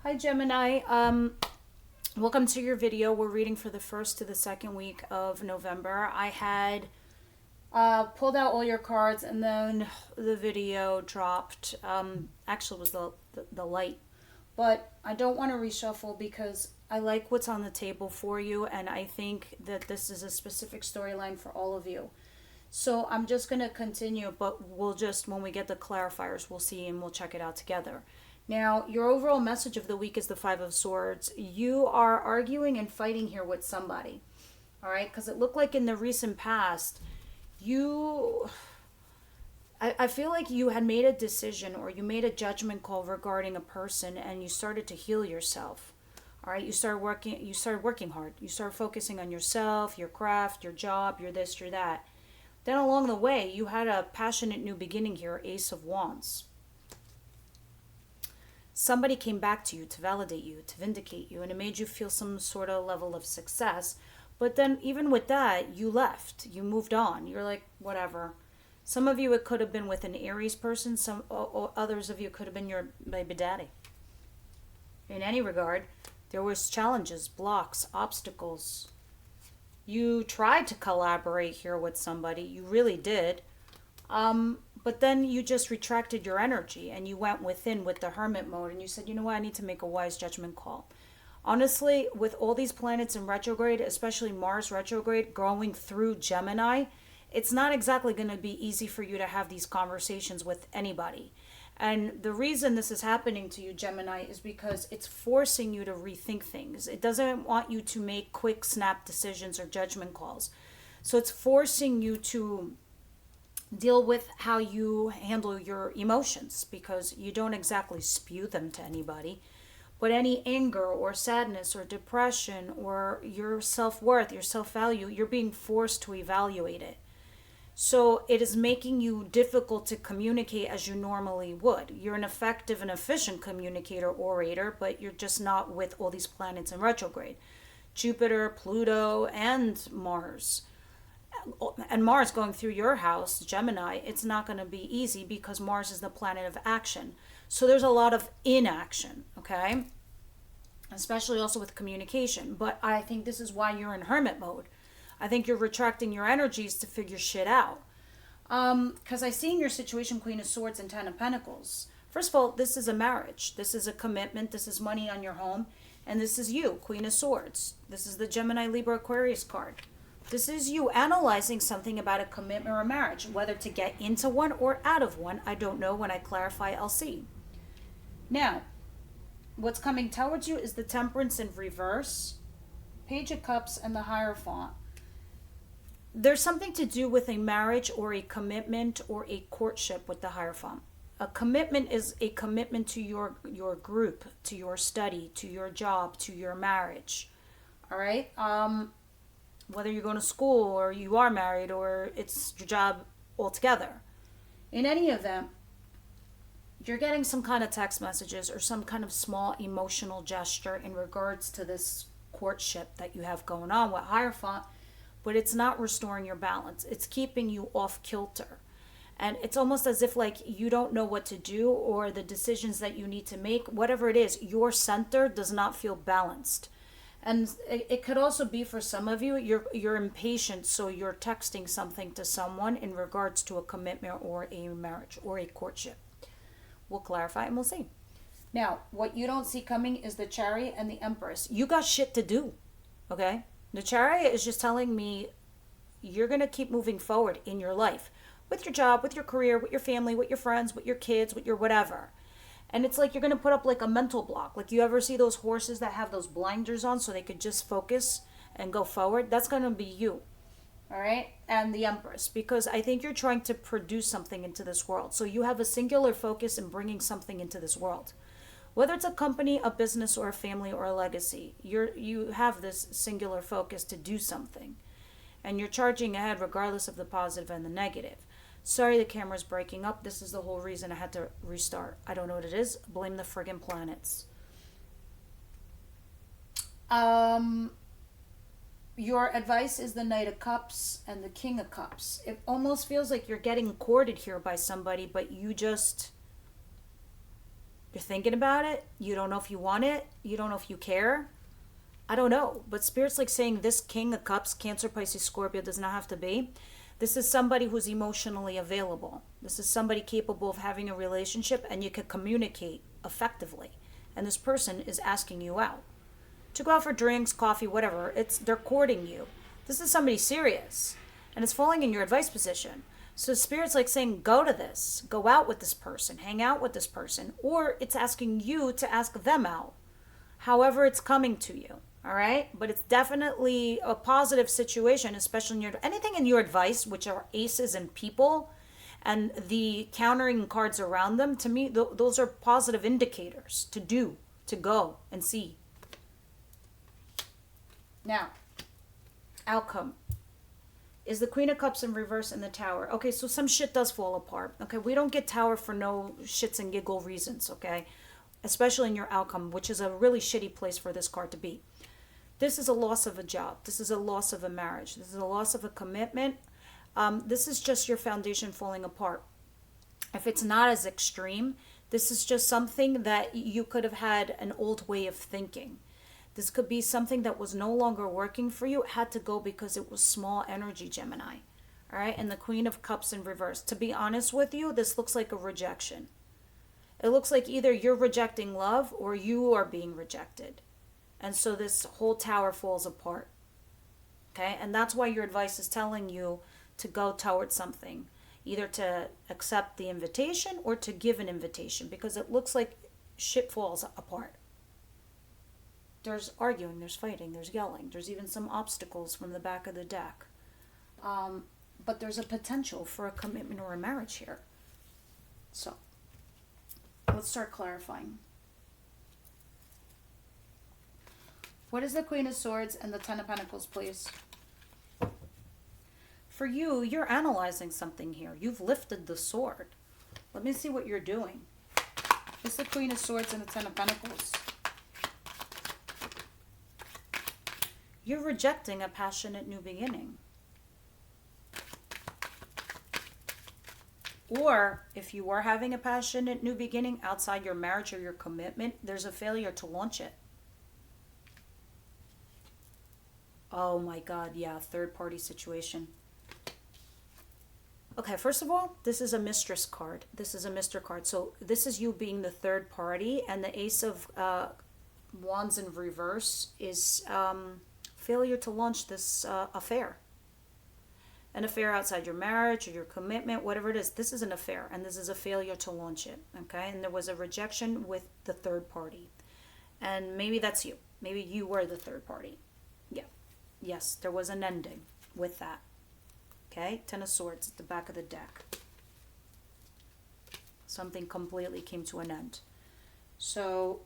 Hi Gemini, welcome to your video. We're reading for the first to the second week of November. I had pulled out all your cards and then the video dropped. Actually it was the light. But I don't want to reshuffle because I like what's on the table for you, and I think that this is a specific storyline for all of you. So I'm just going to continue, but we'll just, when we get the clarifiers, we'll see and we'll check it out together. Now, your overall message of the week is the Five of Swords. You are arguing and fighting here with somebody, all right? Because it looked like in the recent past, I feel like you had made a decision or you made a judgment call regarding a person and you started to heal yourself, all right? You started working hard. You started focusing on yourself, your craft, your job, your this, your that. Then along the way, you had a passionate new beginning here, Ace of Wands. Somebody came back to you to validate you, to vindicate you, and it made you feel some sort of level of success. But then even with that, you left. You moved on. You're like, whatever. Some of you, it could have been with an Aries person. Some others of you could have been your baby daddy. In any regard, there was challenges, blocks, obstacles. You tried to collaborate here with somebody. You really did. But then you just retracted your energy and you went within with the hermit mode and you said, you know what, I need to make a wise judgment call. Honestly, with all these planets in retrograde, especially Mars retrograde going through Gemini, it's not exactly going to be easy for you to have these conversations with anybody. And the reason this is happening to you, Gemini, is because it's forcing you to rethink things. It doesn't want you to make quick snap decisions or judgment calls. So it's forcing you to deal with how you handle your emotions, because you don't exactly spew them to anybody, but any anger or sadness or depression or your self-worth, your self-value, you're being forced to evaluate it. So it is making you difficult to communicate as you normally would. You're an effective and efficient communicator, orator, but you're just not with all these planets in retrograde. Jupiter, Pluto, and Mars going through your house, Gemini, it's not going to be easy because Mars is the planet of action. So there's a lot of inaction, okay? Especially also with communication. But I think this is why you're in hermit mode. I think you're retracting your energies to figure shit out. Because I see in your situation Queen of Swords and Ten of Pentacles. First of all, this is a marriage. This is a commitment. This is money on your home. And this is you, Queen of Swords. This is the Gemini, Libra, Aquarius card. This is you analyzing something about a commitment or a marriage, whether to get into one or out of one. I don't know. When I clarify, I'll see. Now, what's coming towards you is the Temperance in reverse, Page of Cups, and the Hierophant. There's something to do with a marriage or a commitment or a courtship with the Hierophant. A commitment is a commitment to your group, to your study, to your job, to your marriage. All right? Whether you're going to school or you are married or it's your job altogether. In any event, you're getting some kind of text messages or some kind of small emotional gesture in regards to this courtship that you have going on with Hierophant, but it's not restoring your balance. It's keeping you off kilter. And it's almost as if like you don't know what to do, or the decisions that you need to make, whatever it is, your center does not feel balanced. And it could also be for some of you, you're impatient, so you're texting something to someone in regards to a commitment or a marriage or a courtship. We'll clarify and we'll see. Now, what you don't see coming is the Chariot and the Empress. You got shit to do, okay? The Chariot is just telling me you're going to keep moving forward in your life, with your job, with your career, with your family, with your friends, with your kids, with your whatever. And it's like you're going to put up like a mental block. Like, you ever see those horses that have those blinders on so they could just focus and go forward? That's going to be you. All right? And the Empress. Because I think you're trying to produce something into this world. So you have a singular focus in bringing something into this world. Whether it's a company, a business, or a family, or a legacy, you have this singular focus to do something. And you're charging ahead regardless of the positive and the negative. Sorry, the camera's breaking up. This is the whole reason I had to restart. I don't know what it is. Blame the friggin' planets. Your advice is the Knight of Cups and the King of Cups. It almost feels like you're getting courted here by somebody, but you just You're thinking about it. You don't know if you want it. You don't know if you care. I don't know. But Spirit's like saying this King of Cups, Cancer, Pisces, Scorpio does not have to be. This is somebody who's emotionally available. This is somebody capable of having a relationship and you can communicate effectively. And this person is asking you out to go out for drinks, coffee, whatever. They're courting you. This is somebody serious. And it's falling in your advice position. So Spirit's like saying, go to this. Go out with this person. Hang out with this person. Or it's asking you to ask them out. However it's coming to you. All right? But it's definitely a positive situation, especially in anything in your advice, which are aces and people, and the countering cards around them. To me, those are positive indicators to do, to go and see. Now, outcome is the Queen of Cups in reverse in the Tower. Okay, so some shit does fall apart. Okay, we don't get Tower for no shits and giggle reasons, okay? Especially in your outcome, which is a really shitty place for this card to be. This is a loss of a job. This is a loss of a marriage. This is a loss of a commitment. This is just your foundation falling apart. If it's not as extreme, this is just something that you could have had an old way of thinking. This could be something that was no longer working for you. It had to go because it was small energy, Gemini. All right, and the Queen of Cups in reverse. To be honest with you, this looks like a rejection. It looks like either you're rejecting love or you are being rejected. And so this whole tower falls apart. Okay, and that's why your advice is telling you to go towards something. Either to accept the invitation or to give an invitation. Because it looks like shit falls apart. There's arguing, there's fighting, there's yelling. There's even some obstacles from the back of the deck. But there's a potential for a commitment or a marriage here. So, let's start clarifying. What is the Queen of Swords and the Ten of Pentacles, please? For you, you're analyzing something here. You've lifted the sword. Let me see what you're doing. It's the Queen of Swords and the Ten of Pentacles. You're rejecting a passionate new beginning. Or if you were having a passionate new beginning outside your marriage or your commitment, there's a failure to launch it. Oh my God, yeah, third party situation. Okay, first of all, this is a mistress card. This is a Mister card. So this is you being the third party, and the Ace of Wands in reverse is failure to launch this affair. An affair outside your marriage or your commitment, whatever it is. This is an affair, and this is a failure to launch it, okay? And there was a rejection with the third party. And maybe that's you. Maybe you were the third party. Yeah. Yes, there was an ending with that. Okay? Ten of Swords at the back of the deck. Something completely came to an end. So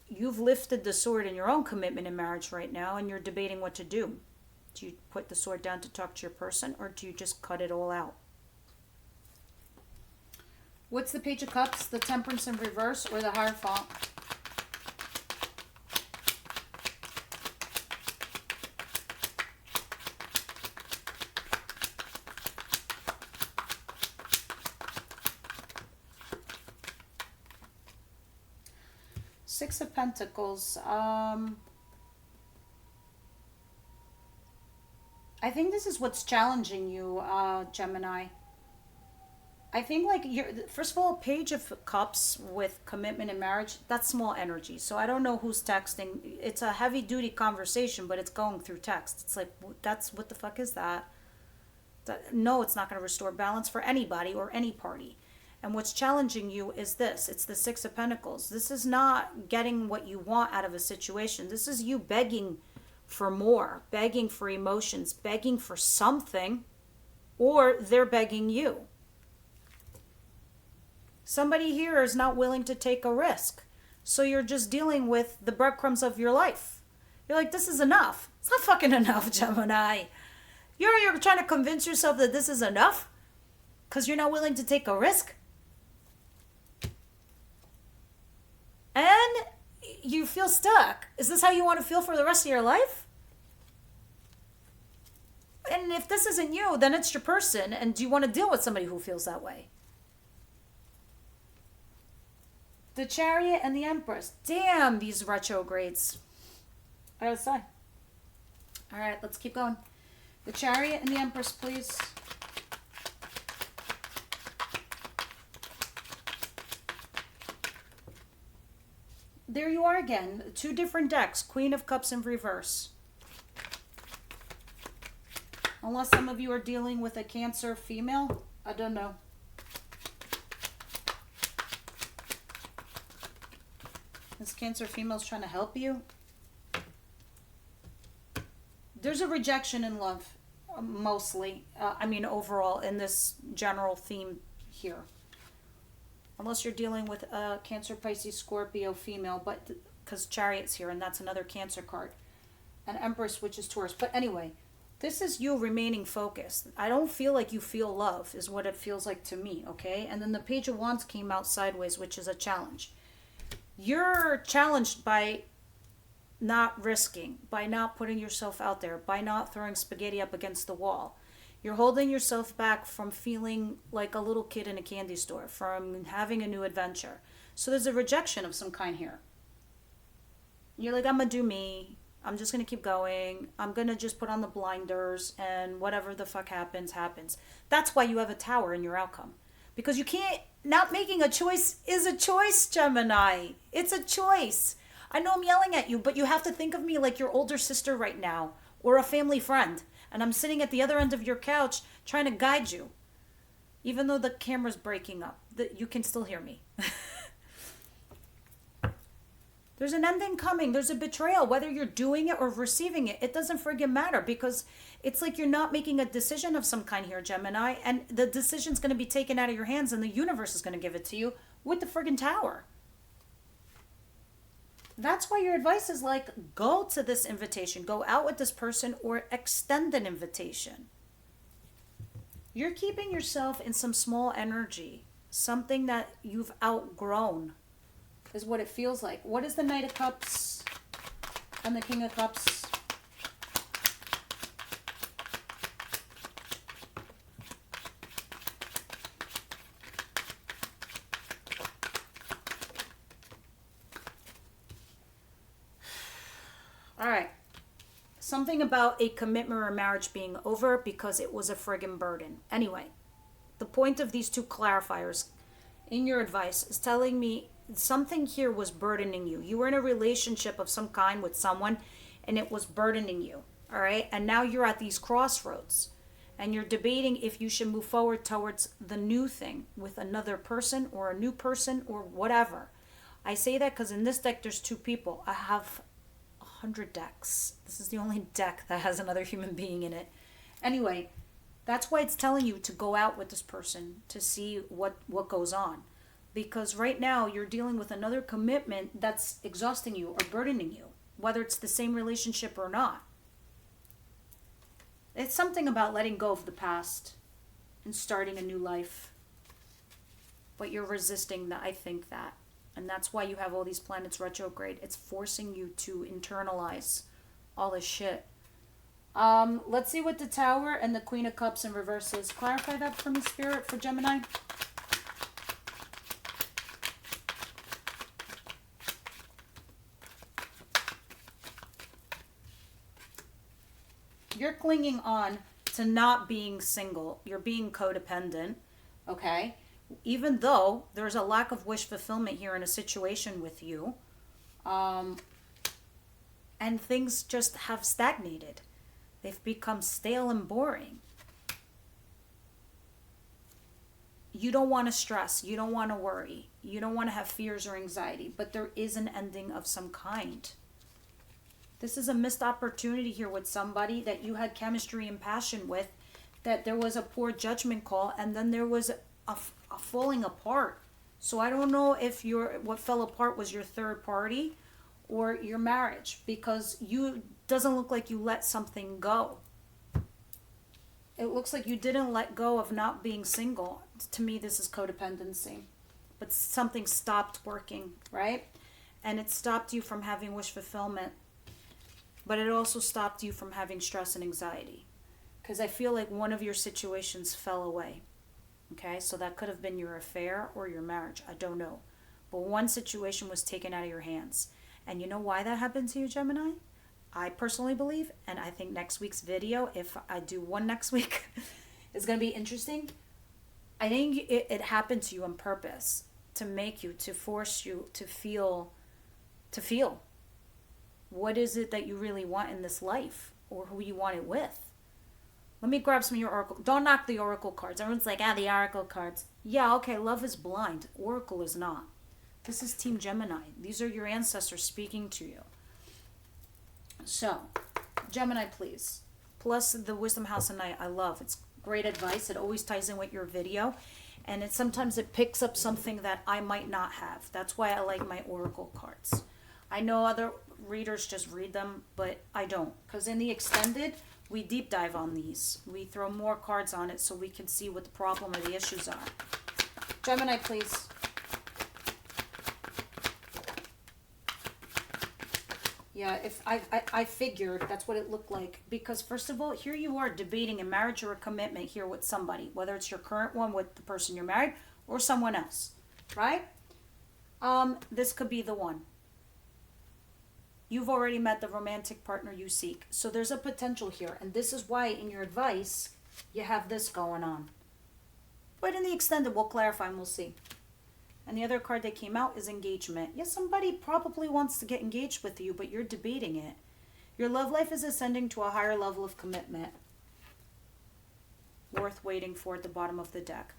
you've lifted the sword in your own commitment in marriage right now, and you're debating what to do. Do you put the sword down to talk to your person, or do you just cut it all out? What's the Page of Cups, the Temperance in reverse, or the Hierophant? Six of Pentacles. I think this is what's challenging you, Gemini. I think like first of all, Page of Cups with commitment and marriage, that's small energy. So I don't know who's texting. It's a heavy duty conversation, but it's going through text. It's like, what the fuck is that? No, it's not going to restore balance for anybody or any party. And what's challenging you is this. It's the Six of Pentacles. This is not getting what you want out of a situation. This is you begging for more, begging for emotions, begging for something, or they're begging you. Somebody here is not willing to take a risk. So you're just dealing with the breadcrumbs of your life. You're like, this is enough. It's not fucking enough, Gemini. You're trying to convince yourself that this is enough because you're not willing to take a risk. And you feel stuck. Is this how you want to feel for the rest of your life? And if this isn't you, then it's your person. And do you want to deal with somebody who feels that way? The Chariot and the Empress. Damn, these retrogrades. I gotta say. All right, let's keep going. The Chariot and the Empress, please. There you are again. 2 different decks. Queen of Cups in reverse. Unless some of you are dealing with a Cancer female. I don't know. This Cancer female's trying to help you. There's a rejection in love, mostly. I mean, overall, in this general theme here. Unless you're dealing with a Cancer, Pisces, Scorpio female, but because Chariot's here, and that's another Cancer card. An Empress, which is Taurus. But anyway, this is you remaining focused. I don't feel like you feel love, is what it feels like to me, okay? And then the Page of Wands came out sideways, which is a challenge. You're challenged by not risking, by not putting yourself out there, by not throwing spaghetti up against the wall. You're holding yourself back from feeling like a little kid in a candy store, from having a new adventure. So there's a rejection of some kind here. You're like, I'm going to do me. I'm just going to keep going. I'm going to just put on the blinders, and whatever the fuck happens, happens. That's why you have a Tower in your outcome. Because you can't, not making a choice is a choice, Gemini. It's a choice. I know I'm yelling at you, but you have to think of me like your older sister right now, or a family friend. And I'm sitting at the other end of your couch trying to guide you. Even though the camera's breaking up, you can still hear me. There's an ending coming. There's a betrayal. Whether you're doing it or receiving it, it doesn't friggin' matter, because it's like you're not making a decision of some kind here, Gemini. And the decision's going to be taken out of your hands, and the universe is going to give it to you with the friggin' Tower. That's why your advice is like, go to this invitation, go out with this person, or extend an invitation. You're keeping yourself in some small energy, something that you've outgrown is what it feels like. What is the Knight of Cups and the King of Cups? All right. Something about a commitment or marriage being over because it was a friggin' burden. Anyway, the point of these 2 clarifiers in your advice is telling me something here was burdening you. You were in a relationship of some kind with someone, and it was burdening you. All right. And now you're at these crossroads, and you're debating if you should move forward towards the new thing with another person or a new person or whatever. I say that because in this deck, there's 2 people. I have 100 decks. This is the only deck that has another human being in it. Anyway, that's why it's telling you to go out with this person to see what goes on. Because right now you're dealing with another commitment that's exhausting you or burdening you, whether it's the same relationship or not. It's something about letting go of the past and starting a new life. But you're resisting that, I think that. And that's why you have all these planets retrograde. It's forcing you to internalize all this shit. Let's see what the Tower and the Queen of Cups in reverse is. Clarify that for me, Spirit, for Gemini. You're clinging on to not being single. You're being codependent, okay? Even though there's a lack of wish fulfillment here in a situation with you, and things just have stagnated. They've become stale and boring. You don't want to stress. You don't want to worry. You don't want to have fears or anxiety, but there is an ending of some kind. This is a missed opportunity here with somebody that you had chemistry and passion with, that there was a poor judgment call, and then there was a falling apart. So I don't know if what fell apart was your third party or your marriage, because you doesn't look like you let something go. It looks like you didn't let go of not being single. To me, this is codependency. But something stopped working, right? And it stopped you from having wish fulfillment. But it also stopped you from having stress and anxiety. Because I feel like one of your situations fell away. Okay, so that could have been your affair or your marriage. I don't know. but one situation was taken out of your hands. And you know why that happened to you, Gemini? I personally believe, and I think next week's video, if I do one next week, is going to be interesting. I think it happened to you on purpose to make you, to force you to feel what is it that you really want in this life, or who you want it with. Let me grab some of your oracle. Don't knock the oracle cards. Everyone's like, the oracle cards. Yeah, okay, love is blind. Oracle is not. This is Team Gemini. These are your ancestors speaking to you. So, Gemini, please. Plus the Wisdom House at Night, I love. It's great advice. It always ties in with your video. And sometimes it picks up something that I might not have. That's why I like my oracle cards. I know other readers just read them, but I don't. Because in the extended, we deep dive on these. We throw more cards on it so we can see what the problem or the issues are. Gemini, please. Yeah, if I figured that's what it looked like. Because first of all, here you are debating a marriage or a commitment here with somebody. Whether it's your current one with the person you're married or someone else. Right? This could be the one. You've already met the romantic partner you seek. So there's a potential here. And this is why in your advice, you have this going on. But in the extended, we'll clarify and we'll see. And the other card that came out is engagement. Yes, somebody probably wants to get engaged with you, but you're debating it. Your love life is ascending to a higher level of commitment. Worth waiting for at the bottom of the deck.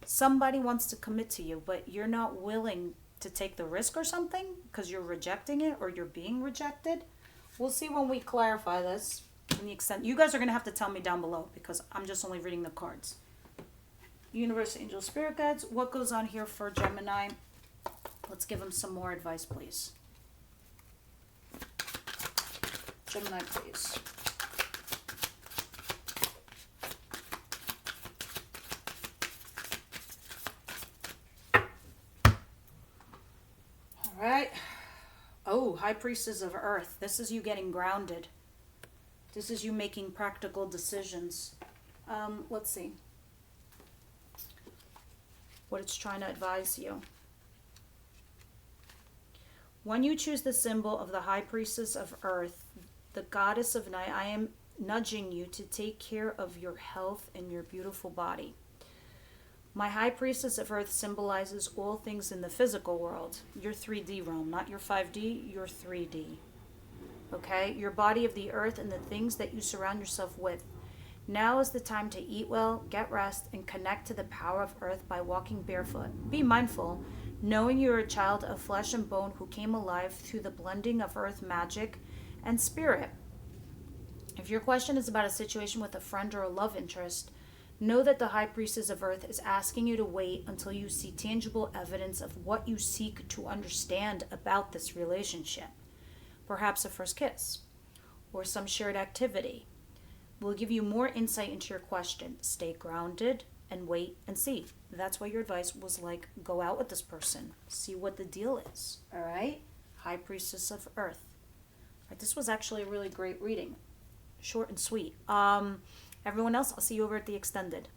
Somebody wants to commit to you, but you're not willing to take the risk or something because you're rejecting it or you're being rejected. We'll see when we clarify this in the extent. You guys are going to have to tell me down below because I'm just only reading the cards. Universe, angel, spirit guides. What goes on here for Gemini? Let's give them some more advice, please. Gemini, please. All right. Oh, High Priestess of Earth. This is you getting grounded. This is you making practical decisions. Let's see what it's trying to advise you. When you choose the symbol of the High Priestess of Earth, the goddess of night, I am nudging you to take care of your health and your beautiful body. My High Priestess of Earth symbolizes all things in the physical world, your 3D realm, not your 5D, your 3D. Okay? Your body of the earth and the things that you surround yourself with. Now is the time to eat well, get rest, and connect to the power of earth by walking barefoot. Be mindful, knowing you are a child of flesh and bone who came alive through the blending of earth magic and spirit. If your question is about a situation with a friend or a love interest, know that the High Priestess of Earth is asking you to wait until you see tangible evidence of what you seek to understand about this relationship. Perhaps a first kiss, or some shared activity. Will give you more insight into your question. Stay grounded and wait and see. That's why your advice was like, go out with this person. See what the deal is. All right? High Priestess of Earth. All right, this was actually a really great reading. Short and sweet. Everyone else, I'll see you over at the extended.